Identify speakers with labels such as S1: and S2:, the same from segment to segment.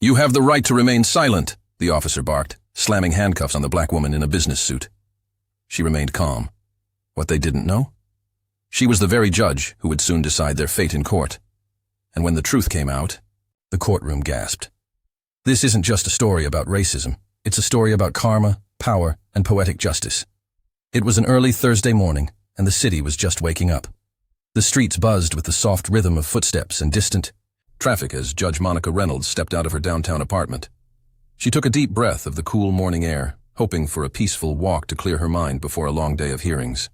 S1: "You have the right to remain silent," the officer barked, slamming handcuffs on the black woman in a business suit. She remained calm. What they didn't know? She was the very judge who would soon decide their fate in court. And when the truth came out, the courtroom gasped. This isn't just a story about racism. It's a story about karma, power, and poetic justice. It was an early Thursday morning, and the city was just waking up. The streets buzzed with the soft rhythm of footsteps and distant traffic as Judge Monica Reynolds stepped out of her downtown apartment. She took a deep breath of the cool morning air, hoping for a peaceful walk to clear her mind before a long day of hearings.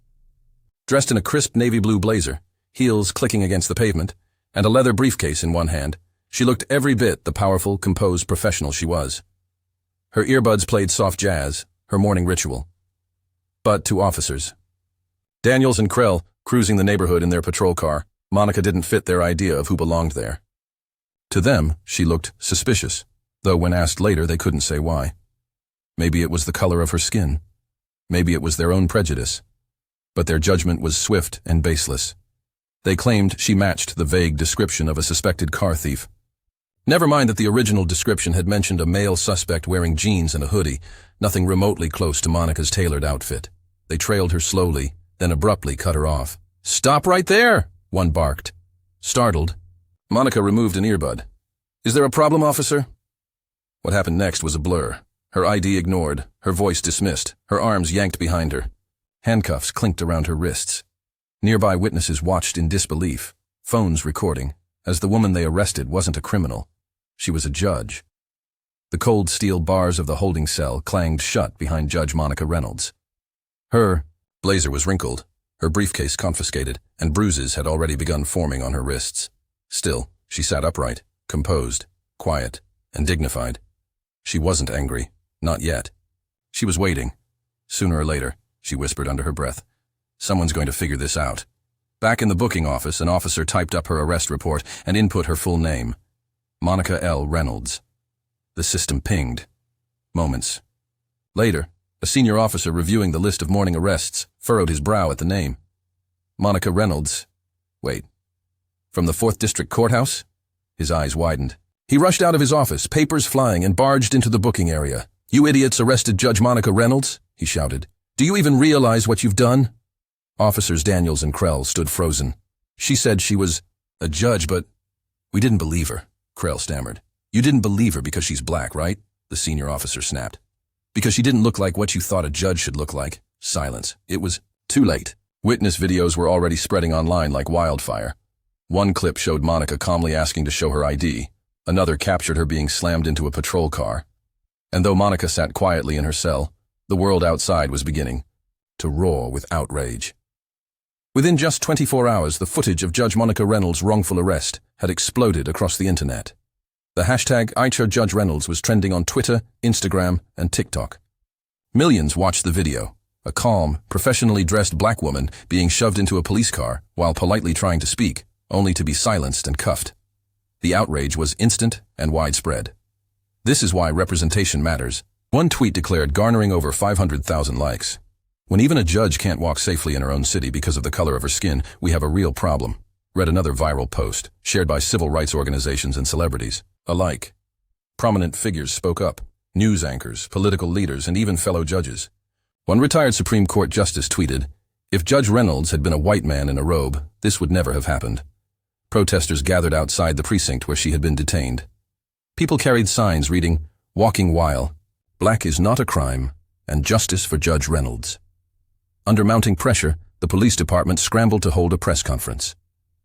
S1: Dressed in a crisp navy blue blazer, heels clicking against the pavement, and a leather briefcase in one hand, she looked every bit the powerful, composed professional she was. Her earbuds played soft jazz, her morning ritual. But to officers, Daniels and Krell cruising the neighborhood in their patrol car, Monica didn't fit their idea of who belonged there. To them, she looked suspicious, though when asked later they couldn't say why. Maybe it was the color of her skin. Maybe it was their own prejudice. But their judgment was swift and baseless. They claimed she matched the vague description of a suspected car thief. Never mind that the original description had mentioned a male suspect wearing jeans and a hoodie, nothing remotely close to Monica's tailored outfit. They trailed her slowly, then abruptly cut her off. "Stop right there!" one barked. Startled, Monica removed an earbud. "Is there a problem, officer?" What happened next was a blur. Her ID ignored, her voice dismissed, her arms yanked behind her. Handcuffs clinked around her wrists. Nearby witnesses watched in disbelief, phones recording, as the woman they arrested wasn't a criminal. She was a judge. The cold steel bars of the holding cell clanged shut behind Judge Monica Reynolds. Her blazer was wrinkled, her briefcase confiscated, and bruises had already begun forming on her wrists. Still, she sat upright, composed, quiet, and dignified. She wasn't angry, not yet. She was waiting. Sooner or later, she whispered under her breath, someone's going to figure this out. Back in the booking office, an officer typed up her arrest report and input her full name, Monica L. Reynolds. The system pinged. Moments later, a senior officer reviewing the list of morning arrests furrowed his brow at the name. Monica Reynolds. Wait. From the 4th District Courthouse? His eyes widened. He rushed out of his office, papers flying, and barged into the booking area. "You idiots arrested Judge Monica Reynolds?" he shouted. "Do you even realize what you've done?" Officers Daniels and Krell stood frozen. "She said she was a judge, but we didn't believe her," Krell stammered. "You didn't believe her because she's black, right?" the senior officer snapped. "Because she didn't look like what you thought a judge should look like." Silence. It was too late. Witness videos were already spreading online like wildfire. One clip showed Monica calmly asking to show her ID. Another captured her being slammed into a patrol car. And though Monica sat quietly in her cell, the world outside was beginning to roar with outrage. Within just 24 hours, the footage of Judge Monica Reynolds' wrongful arrest had exploded across the internet. The hashtag #IChoJudgeReynolds was trending on Twitter, Instagram, and TikTok. Millions watched the video, a calm, professionally dressed black woman being shoved into a police car while politely trying to speak, only to be silenced and cuffed. The outrage was instant and widespread. This is why representation matters. One tweet declared, garnering over 500,000 likes. "When even a judge can't walk safely in her own city because of the color of her skin, we have a real problem," read another viral post, shared by civil rights organizations and celebrities alike. Prominent figures spoke up, news anchors, political leaders, and even fellow judges. One retired Supreme Court justice tweeted, "If Judge Reynolds had been a white man in a robe, this would never have happened." Protesters gathered outside the precinct where she had been detained. People carried signs reading, "Walking while, Black is not a crime, and justice for Judge Reynolds." Under mounting pressure, the police department scrambled to hold a press conference.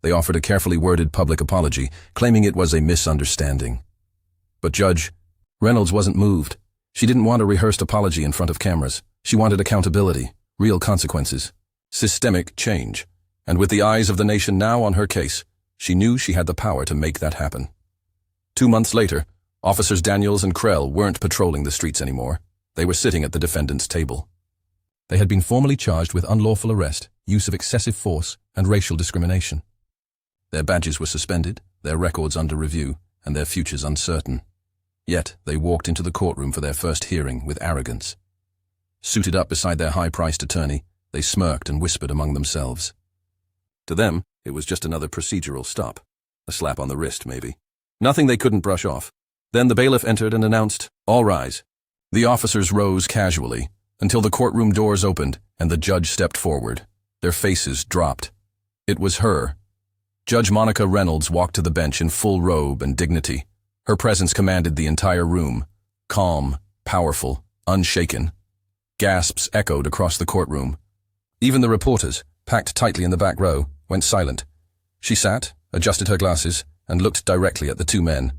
S1: They offered a carefully worded public apology, claiming it was a misunderstanding. But Judge Reynolds wasn't moved. She didn't want a rehearsed apology in front of cameras. She wanted accountability, real consequences, systemic change. And with the eyes of the nation now on her case, she knew she had the power to make that happen. 2 months later, Officers Daniels and Krell weren't patrolling the streets anymore. They were sitting at the defendant's table. They had been formally charged with unlawful arrest, use of excessive force, and racial discrimination. Their badges were suspended, their records under review, and their futures uncertain. Yet they walked into the courtroom for their first hearing with arrogance. Suited up beside their high-priced attorney, they smirked and whispered among themselves. To them, it was just another procedural stop. A slap on the wrist, maybe. Nothing they couldn't brush off. Then the bailiff entered and announced, "All rise." The officers rose casually until the courtroom doors opened and the judge stepped forward. Their faces dropped. It was her. Judge Monica Reynolds walked to the bench in full robe and dignity. Her presence commanded the entire room. Calm, powerful, unshaken. Gasps echoed across the courtroom. Even the reporters, packed tightly in the back row, went silent. She sat, adjusted her glasses, and looked directly at the two men.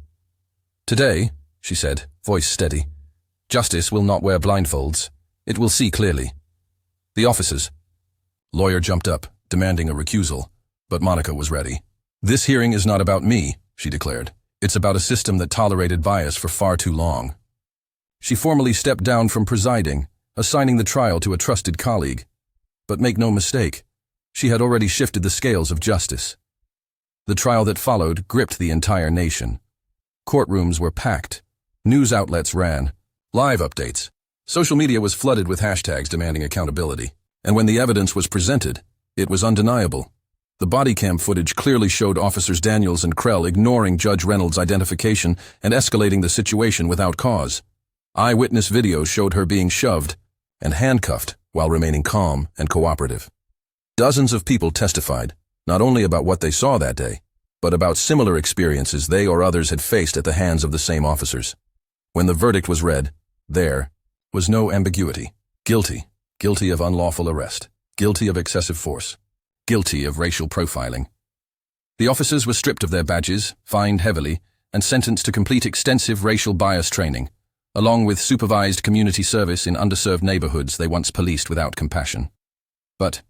S1: "Today," she said, voice steady, "justice will not wear blindfolds. It will see clearly." The officers. Lawyer jumped up, demanding a recusal, but Monica was ready. "This hearing is not about me," she declared. "It's about a system that tolerated bias for far too long." She formally stepped down from presiding, assigning the trial to a trusted colleague. But make no mistake, she had already shifted the scales of justice. The trial that followed gripped the entire nation. Courtrooms were packed. News outlets ran. Live updates. Social media was flooded with hashtags demanding accountability. And when the evidence was presented, it was undeniable. The body cam footage clearly showed Officers Daniels and Krell ignoring Judge Reynolds' identification and escalating the situation without cause. Eyewitness videos showed her being shoved and handcuffed while remaining calm and cooperative. Dozens of people testified, not only about what they saw that day, but about similar experiences they or others had faced at the hands of the same officers. When the verdict was read, there was no ambiguity. Guilty. Guilty of unlawful arrest. Guilty of excessive force. Guilty of racial profiling. The officers were stripped of their badges, fined heavily, and sentenced to complete extensive racial bias training, along with supervised community service in underserved neighborhoods they once policed without compassion. But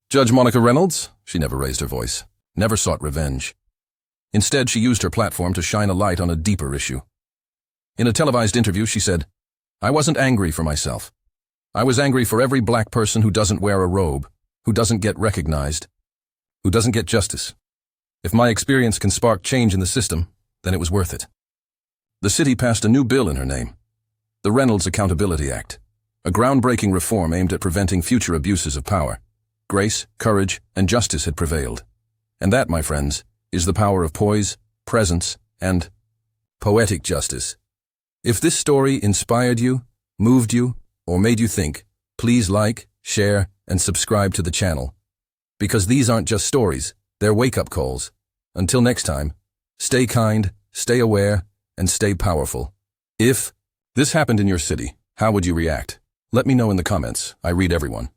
S1: Judge Monica Reynolds, she never raised her voice, never sought revenge. Instead, she used her platform to shine a light on a deeper issue. In a televised interview, she said, "I wasn't angry for myself. I was angry for every black person who doesn't wear a robe, who doesn't get recognized, who doesn't get justice. If my experience can spark change in the system, then it was worth it." The city passed a new bill in her name, the Reynolds Accountability Act, a groundbreaking reform aimed at preventing future abuses of power. Grace, courage, and justice had prevailed. And that, my friends, is the power of poise, presence, and poetic justice. If this story inspired you, moved you, or made you think, please like, share, and subscribe to the channel. Because these aren't just stories, they're wake-up calls. Until next time, stay kind, stay aware, and stay powerful. If this happened in your city, how would you react? Let me know in the comments. I read everyone.